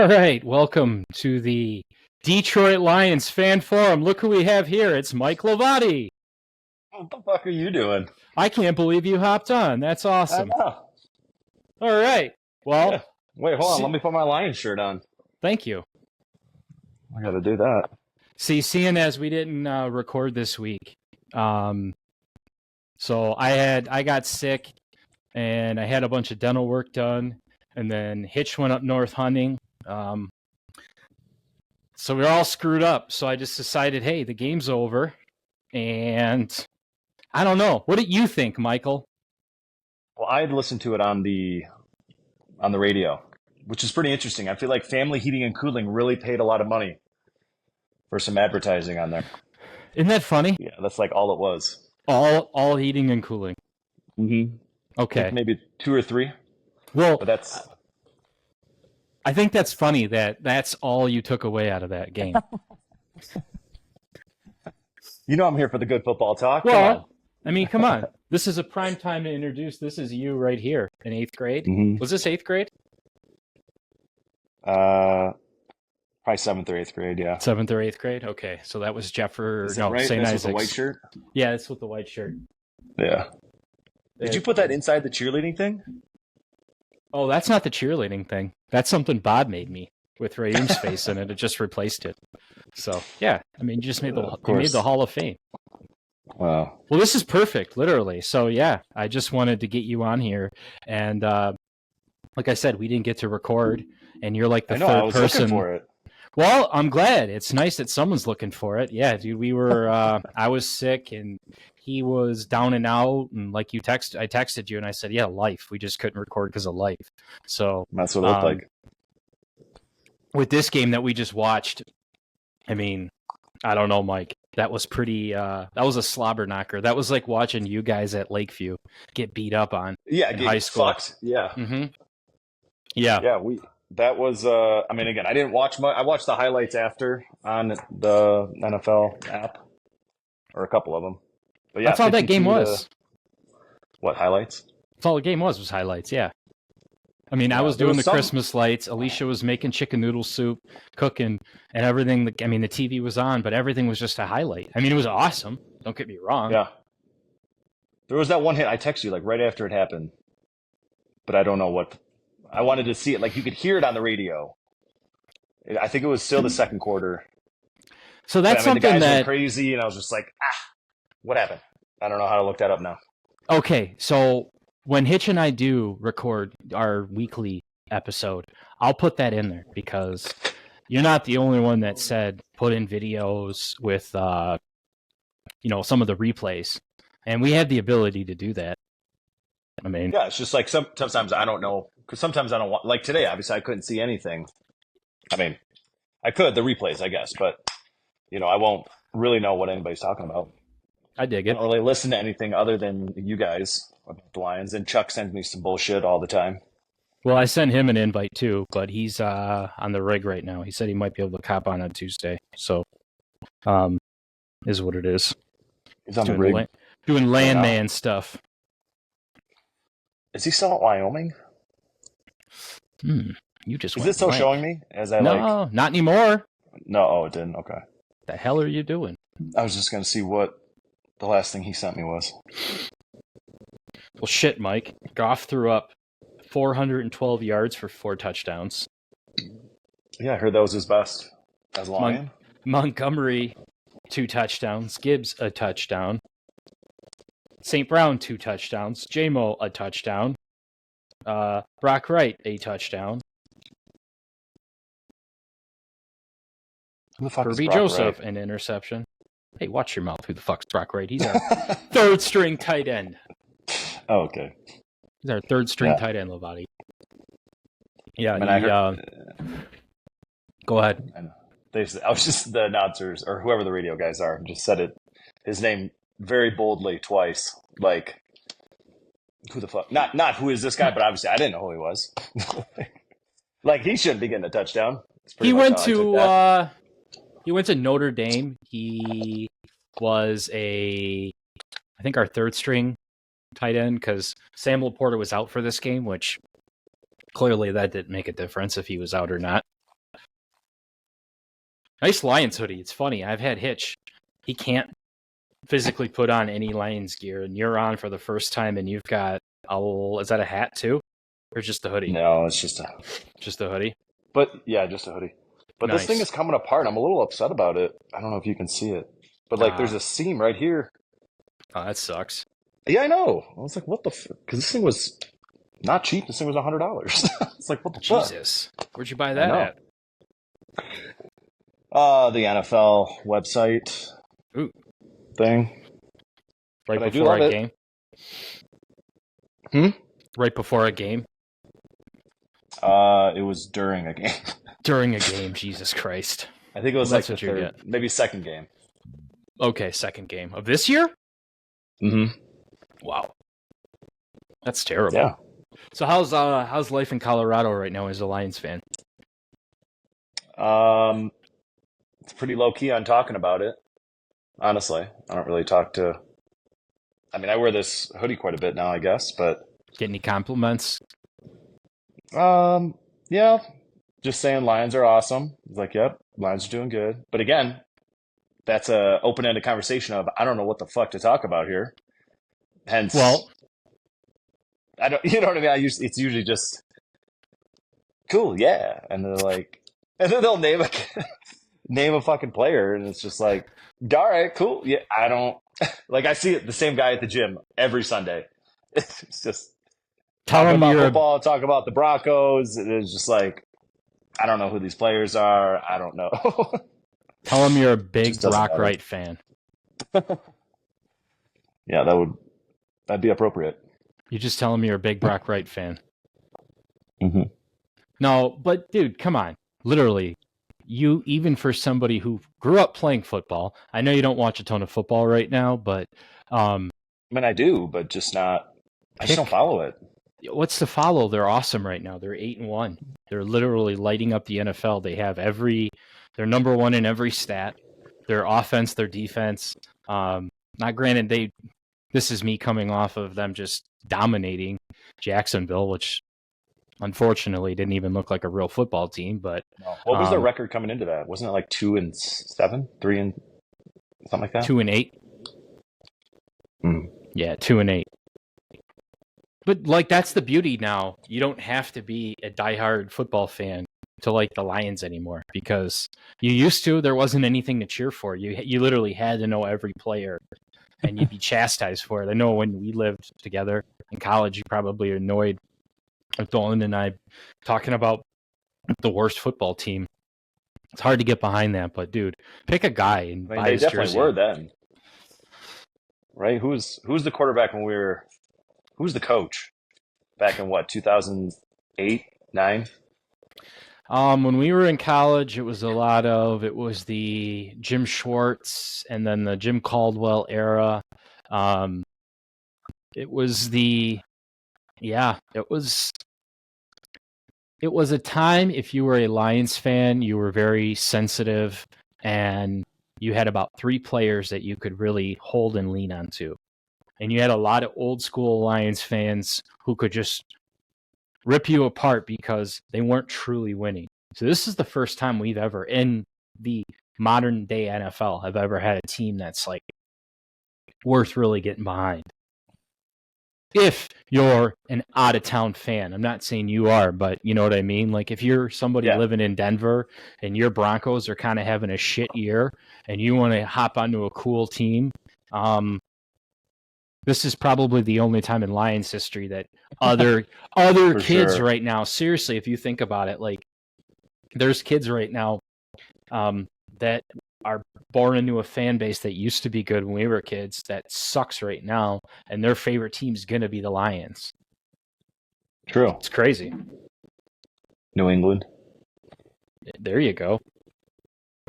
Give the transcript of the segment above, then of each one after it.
All right, welcome to the Detroit Lions fan forum. Look who we have here. It's Mike Lovati. What the fuck are you doing? I can't believe you hopped on. That's awesome. I know. All right. Well, Yeah. Wait, hold on. Let me put my Lions shirt on. Thank you. I got to do that. See, seeing as we didn't record this week, so I got sick and I had a bunch of dental work done, and then Hitch went up north hunting. So we're all screwed up. So I just decided, hey, the game's over, and I don't know. What did you think, Michael? Well, I had listened to it on the radio, which is pretty interesting. I feel like Family Heating and Cooling really paid a lot of money for some advertising on there. Isn't that funny? Yeah, that's like all it was. All heating and cooling. Mm-hmm. Okay. Maybe 2 or 3. Well, but that's. I think that's funny that that's all you took away out of that game. You know I'm here for the good football talk. Well, I mean, come on. This is a prime time to introduce. This is you right here in 8th grade. Mm-hmm. Was this 8th grade? Probably 7th or 8th grade, yeah. 7th or 8th grade? Okay, so that was right? St. That's Isaac's. with the white shirt? Yeah, it's with the white shirt. Yeah. Did you put that inside the cheerleading thing? Oh, that's not the cheerleading thing. That's something Bob made me with Raheem's face in it. It just replaced it. So, yeah. I mean, you just made the Hall of Fame. Wow. Well, this is perfect, literally. So, yeah, I just wanted to get you on here. And like I said, we didn't get to record, and you're like the third I was person. Looking for it. Well, I'm glad. It's nice that someone's looking for it. Yeah, dude, we were, I was sick, and he was down and out, and like I texted you, and I said, yeah, life. We just couldn't record because of life. So that's what it looked like. With this game that we just watched, I mean, I don't know, Mike. That was pretty. That was a slobber knocker. That was like watching you guys at Lakeview get beat up on. Yeah, in high school. Fucked. Yeah. Mm-hmm. Yeah. Yeah. That was. I mean, again, I didn't watch much. I watched the highlights after on the NFL app, or a couple of them. But yeah, that's all that game was. What, highlights? That's all the game was highlights. Yeah. I mean, I was doing the Christmas lights. Alicia was making chicken noodle soup, cooking, and everything. I mean, the TV was on, but everything was just a highlight. I mean, it was awesome. Don't get me wrong. Yeah. There was that one hit I texted you like right after it happened, but I don't know what. I wanted to see it. Like you could hear it on the radio. I think it was still the second quarter. So that's the something guys that went crazy, and I was just like, what happened? I don't know how to look that up now. Okay, so when Hitch and I do record our weekly episode, I'll put that in there because you're not the only one that said put in videos with, some of the replays, and we have the ability to do that. I mean, yeah, it's just like sometimes I don't know because sometimes I don't want. Like today, obviously, I couldn't see anything. I mean, I could the replays, I guess, but I won't really know what anybody's talking about. I dig it. I don't really listen to anything other than you guys about the Lions, and Chuck sends me some bullshit all the time. Well, I sent him an invite too, but he's on the rig right now. He said he might be able to cop on Tuesday, so is what it is. He's on the rig. Doing landman stuff. Is he still at Wyoming? You just is it still showing me as I No, not anymore. No, it didn't. Okay. The hell are you doing? I was just gonna see what the last thing he sent me was. Well, shit, Mike. Goff threw up 412 yards for 4 touchdowns. Yeah, I heard that was his best as a Lion. Montgomery, 2 touchdowns. Gibbs, a touchdown. St. Brown, 2 touchdowns. J-Mo, a touchdown. Brock Wright, a touchdown. Who the fuck Kirby is Brock Joseph, Wright? An interception. Hey, watch your mouth. Who the fuck's Brock Wright? He's our third-string tight end. Oh, okay. He's our third-string tight end, Lovati. Yeah, go ahead. I know. I was just the announcers or whoever the radio guys are just said it. His name very boldly twice. Like, who the fuck? Not who is this guy, but obviously I didn't know who he was. Like he shouldn't be getting a touchdown. He went to Notre Dame. He was I think our third string tight end because Sam Laporta was out for this game, which clearly that didn't make a difference if he was out or not. Nice Lions hoodie. It's funny. I've had Hitch. He can't physically put on any Lions gear, and you're on for the first time, and you've got is that a hat too, or just a hoodie? No, it's just a hoodie. But yeah, just a hoodie. But Nice. This thing is coming apart. I'm a little upset about it. I don't know if you can see it, but like, there's a seam right here. Oh, that sucks. Yeah, I know. I was like, what the? Because this thing was not cheap. This thing was $100. It's like, what the Jesus, where'd you buy that at? The NFL website. Ooh. Thing. Right but before a game? Right before a game? It was during a game. During a game, Jesus Christ. I think it was like the third, maybe second game. Okay, second game. Of this year? Mm-hmm. Wow. That's terrible. Yeah. So how's life in Colorado right now as a Lions fan? It's pretty low key on talking about it. Honestly, I don't really talk to. I mean, I wear this hoodie quite a bit now, I guess, but get any compliments? Yeah, just saying Lions are awesome. It's like, yep, Lions are doing good. But again, that's a open-ended conversation of I don't know what the fuck to talk about here. Hence, well, I don't. You know what I mean? It's usually just cool, yeah, and they're like, and then they'll name a fucking player, and it's just like, all right, cool, yeah. I don't like. I see it, the same guy at the gym every Sunday. It's just talking about football, talk about the Broncos. It's just like, I don't know who these players are. I don't know. Tell him you're a big Brock Wright fan. Yeah, that'd be appropriate. You just tell him you're a big Brock Wright fan. Mm-hmm. No, but dude, come on. Literally, you, even for somebody who grew up playing football, I know you don't watch a ton of football right now, but I mean, I do, but just not. I just don't follow it. What's to follow? They're awesome right now. They're 8-1. They're literally lighting up the NFL. They have they're number one in every stat. Their offense, their defense. Not granted, this is me coming off of them just dominating Jacksonville, which unfortunately didn't even look like a real football team. But no. What was their record coming into that? Wasn't it like 2-7, 3 something like that? 2-8. Mm. Yeah, 2-8. But like, that's the beauty now. You don't have to be a diehard football fan to like the Lions anymore, because you used to. There wasn't anything to cheer for. You literally had to know every player, and you'd be chastised for it. I know when we lived together in college, you probably annoyed Dolan and I talking about the worst football team. It's hard to get behind that, but dude, pick a guy and buy his jersey. They definitely were then, right? Who's the quarterback when we were? Who's the coach back in what, 2008, 9? When we were in college, it was the Jim Schwartz and then the Jim Caldwell era. It was a time, if you were a Lions fan, you were very sensitive, and you had about 3 players that you could really hold and lean onto. And you had a lot of old school Lions fans who could just rip you apart because they weren't truly winning. So this is the first time we've ever, in the modern day NFL, have ever had a team that's like worth really getting behind. If you're an out of town fan, I'm not saying you are, but you know what I mean? Like, if you're somebody living in Denver and your Broncos are kind of having a shit year and you want to hop onto a cool team, this is probably the only time in Lions history that other kids right now, seriously, if you think about it, like, there's kids right now that are born into a fan base that used to be good when we were kids that sucks right now, and their favorite team's going to be the Lions. True. It's crazy. New England. There you go.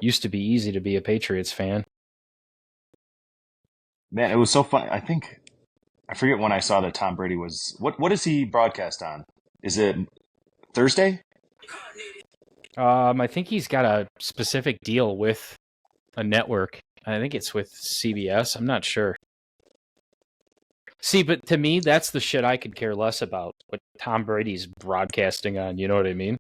Used to be easy to be a Patriots fan. Man, it was so fun. I forget when I saw that Tom Brady was. What is he broadcast on? Is it Thursday? I think he's got a specific deal with a network. I think it's with CBS. I'm not sure. See, but to me, that's the shit I could care less about, what Tom Brady's broadcasting on. You know what I mean?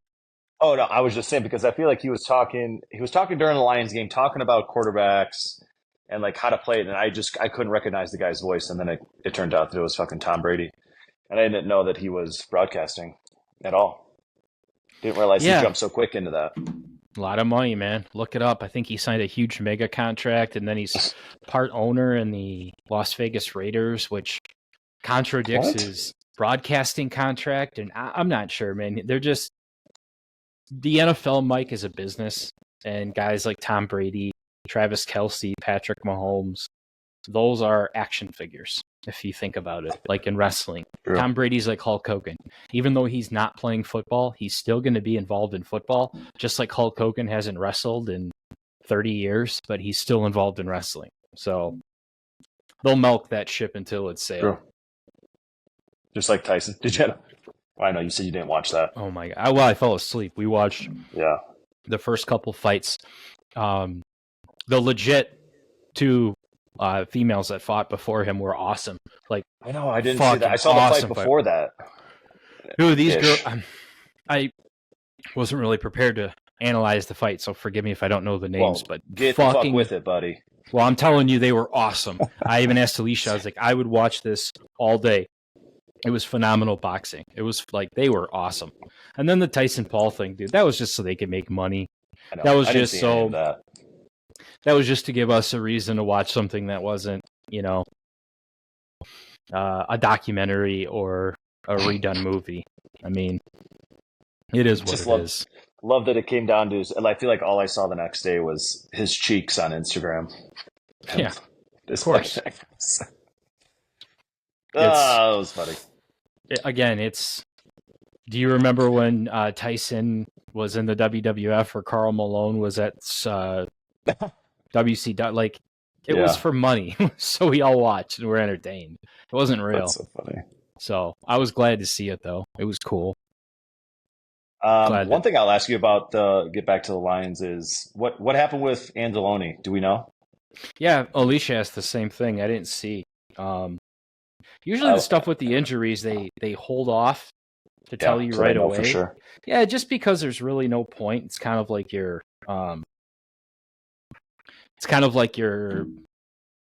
Oh no, I was just saying because I feel like he was talking during the Lions game, talking about quarterbacks and like how to play it, and I couldn't recognize the guy's voice, and then it turned out that it was fucking Tom Brady, and I didn't know that he was broadcasting at all. Didn't realize he Yeah, jumped so quick into that. a lot of money, man. Look it up. I think he signed a huge mega contract, and then he's part owner in the Las Vegas Raiders, which contradicts What? his broadcasting contract. And I'm not sure, man. They're just the NFL, Mike, is a business, and guys like Tom Brady, Travis Kelce, Patrick Mahomes, those are action figures. If you think about it, like in wrestling, True. Tom Brady's like Hulk Hogan. Even though he's not playing football, he's still going to be involved in football, just like Hulk Hogan hasn't wrestled in 30 years, but he's still involved in wrestling. So they'll milk that ship until it's sailed. True. Just like Tyson. Did you? Well, I know you said you didn't watch that. Oh my god! Well, I fell asleep. We watched the first couple fights. The legit two females that fought before him were awesome. Like, I know, I didn't see that. I saw the fight before that. Dude, these girls, I wasn't really prepared to analyze the fight, so forgive me if I don't know the names. But get the fuck with it, buddy. Well, I'm telling you, they were awesome. I even asked Alicia, I was like, I would watch this all day. It was phenomenal boxing. It was like, they were awesome. And then the Tyson Paul thing, dude, that was just so they could make money. That was just so. That was just to give us a reason to watch something that wasn't, a documentary or a redone movie. I mean, it is what it is. Love that it came down to, and I feel like all I saw the next day was his cheeks on Instagram. Yeah, of course. That was funny. Again, do you remember when Tyson was in the WWF or Karl Malone was at WC? Like, it was for money, so we all watched and were entertained. It wasn't real. That's so funny. So I was glad to see it, though. It was cool. One thing I'll ask you about, get back to the Lions, is what happened with Anzalone? Do we know? Yeah, Alicia asked the same thing. I didn't see. Usually the stuff with the injuries, they hold off to tell you right away. For sure. Yeah, just because there's really no point. It's kind of like your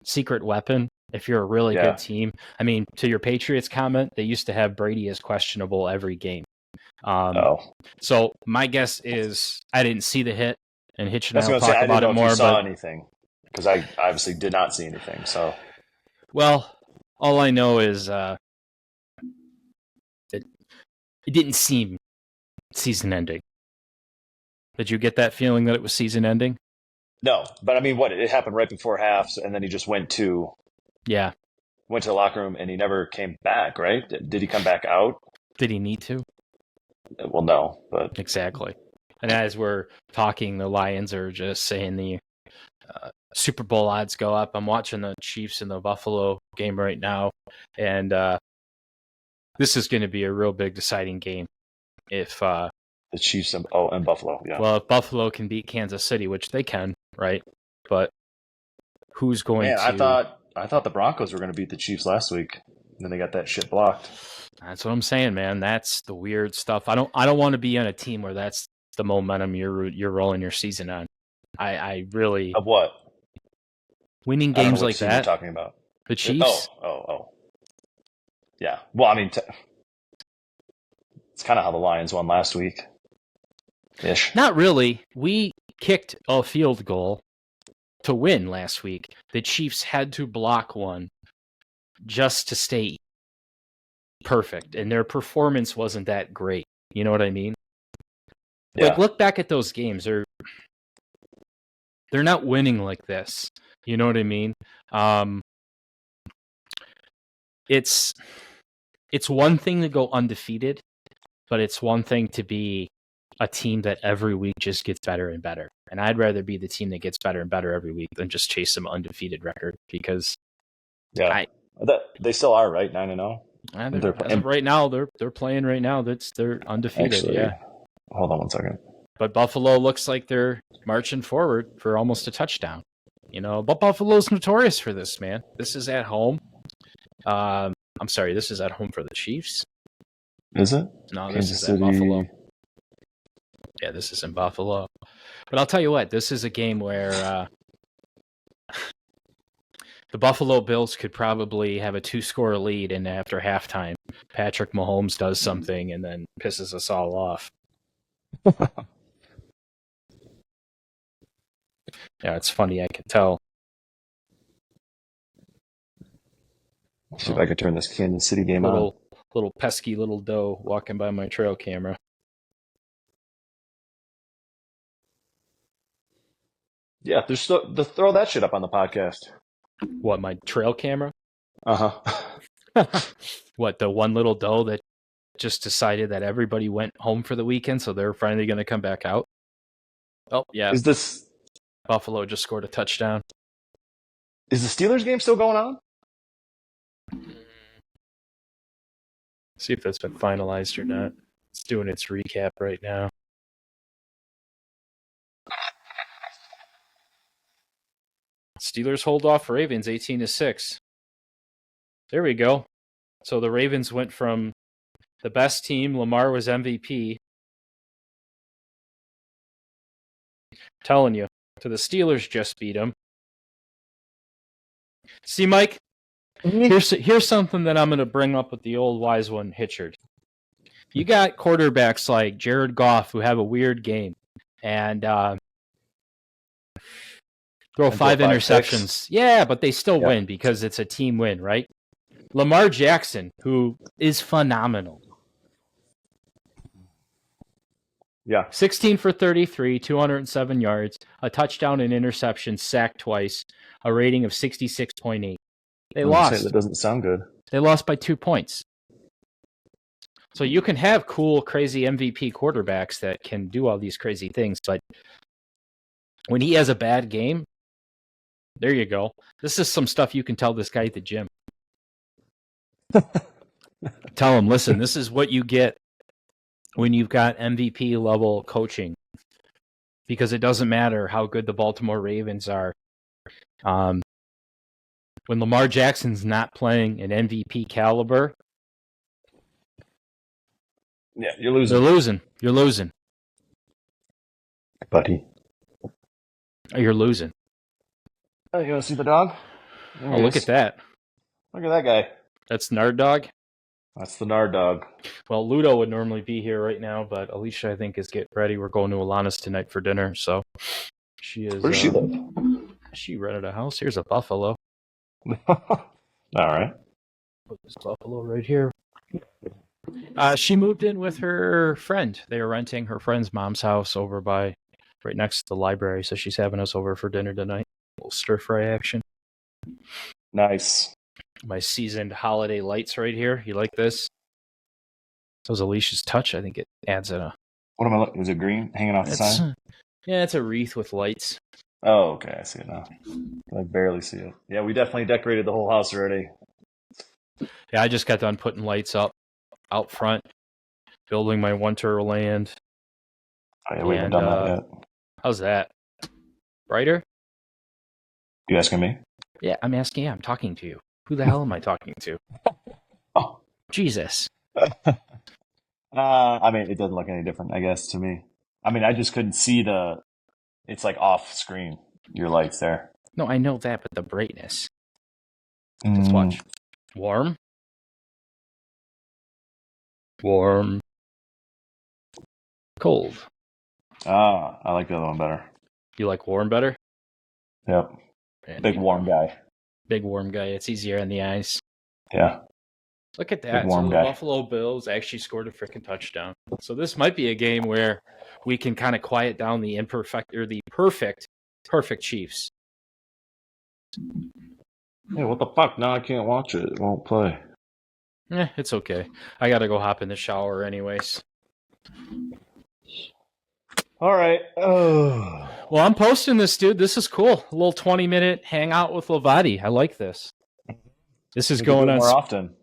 secret weapon if you're a really good team. I mean, to your Patriots comment, they used to have Brady as questionable every game. So my guess is I didn't see the hit, and Hitch and I will talk about it more. If you saw anything, because I obviously did not see anything. So, well, all I know is it didn't seem season-ending. Did you get that feeling that it was season-ending? No, but I mean, it happened right before half, and then he just went to the locker room, and he never came back. Right? Did he come back out? Did he need to? Well, no, but exactly. And as we're talking, the Lions are just saying the Super Bowl odds go up. I'm watching the Chiefs and the Buffalo game right now, and this is going to be a real big deciding game. If the Chiefs and Buffalo, well, if Buffalo can beat Kansas City, which they can, right? But who's going to? I thought the Broncos were going to beat the Chiefs last week, and then they got that shit blocked. That's what I'm saying, man. That's the weird stuff. I don't want to be on a team where that's the momentum you're rolling your season on. I really of what winning games like that. You're talking about the Chiefs. Yeah. Well, I mean, it's kind of how the Lions won last week. Ish. Not really. We kicked a field goal to win last week. The Chiefs had to block one just to stay perfect, and their performance wasn't that great. You know what I mean? Yeah. Like, look back at those games. They're not winning like this. You know what I mean? It's one thing to go undefeated, but it's one thing to be a team that every week just gets better and better. And I'd rather be the team that gets better and better every week than just chase some undefeated record, because they still are, right? 9-0. As of right now, they're playing right now. They're undefeated. Actually, hold on one second. But Buffalo looks like they're marching forward for almost a touchdown. But Buffalo's notorious for this, man. This is at home. I'm sorry, this is at home for the Chiefs. Is it? No, this is at Buffalo. Yeah, this is in Buffalo. But I'll tell you what, this is a game where the Buffalo Bills could probably have a 2-score lead, and after halftime, Patrick Mahomes does something and then pisses us all off. Yeah, it's funny, I can tell. See if I can turn this Kansas City game on. Little pesky little doe walking by my trail camera. Yeah, throw that shit up on the podcast. What, my trail camera? Uh-huh. What, the one little doe that just decided that everybody went home for the weekend, so they're finally going to come back out? Oh, yeah. Is Buffalo just scored a touchdown. Is the Steelers game still going on? See if that's been finalized or not. It's doing its recap right now. Steelers hold off Ravens 18-6. There we go. So the Ravens went from the best team, Lamar was MVP. Telling you, to the Steelers just beat them. See, Mike, here's something that I'm going to bring up with the old wise one, Hitchard. You got quarterbacks like Jared Goff who have a weird game and throw 5 interceptions. Picks. Yeah, but they still win because it's a team win, right? Lamar Jackson, who is phenomenal. Yeah. 16 for 33, 207 yards, a touchdown and interception, sacked twice, a rating of 66.8. They lost. That doesn't sound good. They lost by 2 points. So you can have cool, crazy MVP quarterbacks that can do all these crazy things, but when he has a bad game, there you go. This is some stuff you can tell this guy at the gym. Tell him, listen, this is what you get when you've got MVP level coaching, because it doesn't matter how good the Baltimore Ravens are. When Lamar Jackson's not playing an MVP caliber, yeah, you're losing. You're losing, buddy. You're losing. Oh, you want to see the dog? Oh, look at that! Look at that guy. That's Nard Dog. That's the Nard Dog. Well, Ludo would normally be here right now, but Alicia, I think, is getting ready. We're going to Alana's tonight for dinner, so she is. Where does she live? She rented a house. Here's a buffalo. All right. Put this buffalo right here. She moved in with her friend. They were renting her friend's mom's house over by, right next to the library, so she's having us over for dinner tonight. A little stir-fry action. Nice. My seasoned holiday lights right here. You like this? Those Alicia's touch. I think it adds a... What am I looking? Is it green hanging off the side? Yeah, it's a wreath with lights. Oh, okay. I see it now. I barely see it. Yeah, we definitely decorated the whole house already. Yeah, I just got done putting lights up out front, building my Wonderland. Oh, yeah, we haven't done that yet. How's that? Brighter? You asking me? Yeah, I'm asking. Yeah, I'm talking to you. Who the hell am I talking to? Oh. Jesus. I mean, it doesn't look any different, I guess, to me. I mean, I just couldn't see it's like off screen, your lights there. No, I know that, but the brightness. Let's watch. Warm. Warm. Cold. Ah, I like the other one better. You like warm better? Yep. Big warm guy. Big warm guy. It's easier on the eyes. Yeah. Look at that. So the Buffalo Bills actually scored a freaking touchdown. So this might be a game where we can kind of quiet down the perfect Chiefs. Yeah, what the fuck? Now I can't watch it. It won't play. It's okay. I got to go hop in the shower anyways. All right. Oh. Well, I'm posting this, dude. This is cool. A little 20-minute hangout with Lovati. I like this. This is going on more often.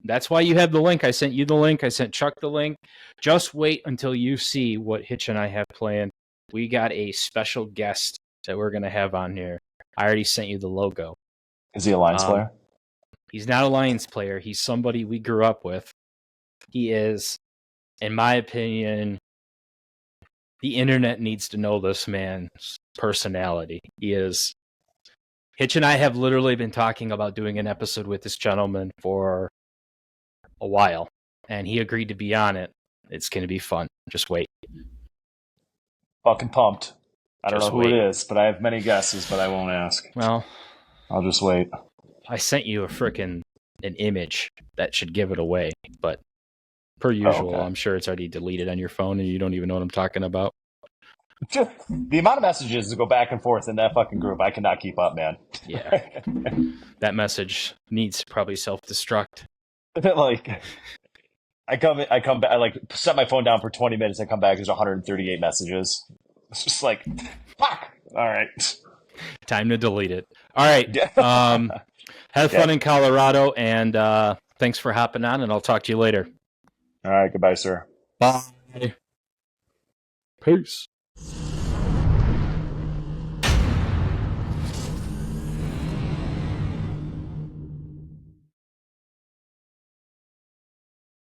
That's why you have the link. I sent you the link. I sent Chuck the link. Just wait until you see what Hitch and I have planned. We got a special guest that we're going to have on here. I already sent you the logo. Is he a Lions player? He's not a Lions player. He's somebody we grew up with. He is, in my opinion, The internet needs to know this man's personality. Hitch and I have literally been talking about doing an episode with this gentleman for a while, and he agreed to be on it. It's going to be fun. Just wait. Fucking pumped. I don't Just know who wait. it is, but I have many guesses, but I won't ask. Well, I'll just wait. I sent you an image that should give it away, but per usual, okay. I'm sure it's already deleted on your phone and you don't even know what I'm talking about. The amount of messages that go back and forth in that fucking group, I cannot keep up, man. Yeah. That message needs to probably self-destruct. Like, I come back, I like set my phone down for 20 minutes. I come back, there's 138 messages. It's just like, fuck. All right. Time to delete it. All right. Yeah. Have fun in Colorado, and thanks for hopping on, and I'll talk to you later. All right. Goodbye, sir. Bye. Peace.